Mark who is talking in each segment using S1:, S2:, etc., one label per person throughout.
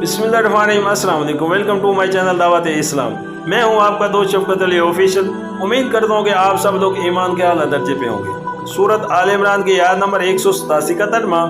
S1: बिस्मिल्लाहिर्रहमानिर्रहीम, अस्सलाम वालेकुम। वेलकम टू माय चैनल दावत इस्लाम। मैं हूं आपका दोस्त शफकत अली ऑफिशियल। उम्मीद करता हूं कि आप सब लोग ईमान के आला दर्जे पे होंगे। सूरत आल इमरान की आयत नंबर 187 का तर्जमा,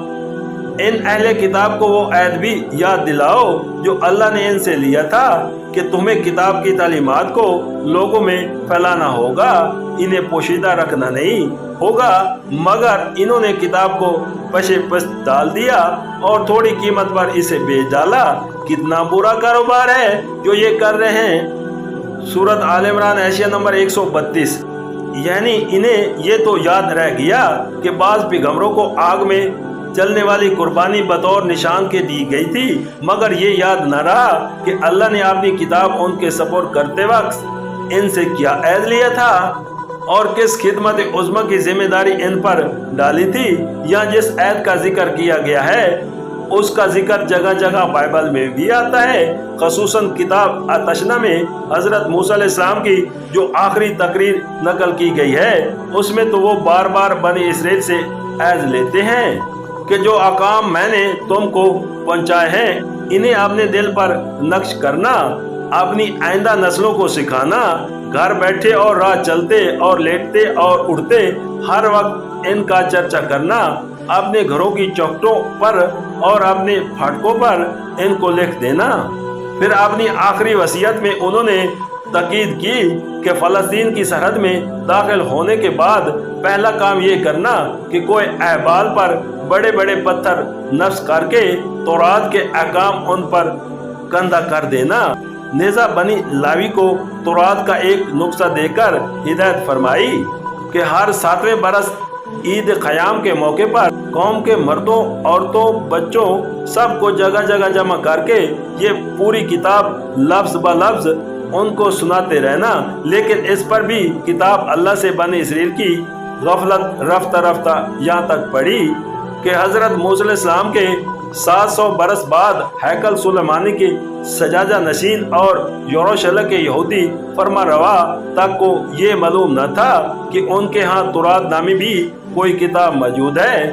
S1: इन अहले किताब को वो ऐद भी याद दिलाओ जो अल्लाह ने इनसे लिया था कि तुम्हें किताब की तालीमात को लोगों में फैलाना होगा, इन्हें पोशीदा रखना नहीं होगा, मगर इन्होंने किताब को पशे पश डाल दिया और थोड़ी कीमत पर इसे बेच डाला। कितना बुरा कारोबार है जो ये कर रहे हैं। सूरत आल इमरान एशिया नंबर 132। यानी इन्हें ये तो याद रह गया कि बाज पैगंबरों को आग में चलने वाली कुर्बानी बतौर निशान के दी गई थी, मगर ये याद न रहा कि अल्लाह ने अपनी किताब उनके सपोर्ट करते वक्त इनसे क्या ऐद लिया था और किस खिदमत उज़्मा की जिम्मेदारी इन पर डाली थी। या जिस ऐद का जिक्र किया गया है उसका जिक्र जगह जगह बाइबल में भी आता है। खसूसन किताब अतशना में हजरत मूसा अलैहिस्सलाम की जो आखिरी तकरीर नकल की गई है उसमें तो वो बार बार बनी इसराइल से ऐद लेते हैं कि जो अकाम मैंने तुमको पहुंचाए हैं इन्हें अपने दिल पर नक्श करना, अपनी आइंदा नस्लों को सिखाना, घर बैठे और राह चलते और लेटते और उठते हर वक्त इनका चर्चा करना, अपने घरों की चौखटों पर और अपने फाटकों पर इनको लिख देना। फिर अपनी आखिरी वसीयत में उन्होंने ताकीद की कि फ़लस्तीन की सरहद में दाखिल होने के बाद पहला काम ये करना कि कोई अहबाल पर बड़े बड़े पत्थर नफ्स करके तौरात के अहकाम उन पर कंधा कर देना। नेज़ा बनी लावी को तौरात का एक नुस्खा देकर हिदायत फरमाई कि हर 7वें बरस ईद क़याम के मौके पर कौम के मर्दों, औरतों, बच्चों सबको जगह जगह जमा करके ये पूरी किताब लफ्ज़ ब लफ्ज़ उनको सुनाते रहना। लेकिन इस पर भी किताब अल्लाह से बनी इसराइल की गफलत रफ्ता रफ्ता यहाँ तक पड़ी कि हज़रत मूसा अलैहिस्सलाम के 700 बरस बाद हैकल सुलेमानी के सजाजा नशीन और यरूशलेम के यहूदी फरमा रवा तक को ये मालूम न था कि उनके यहाँ तौरात नामी भी कोई किताब मौजूद है।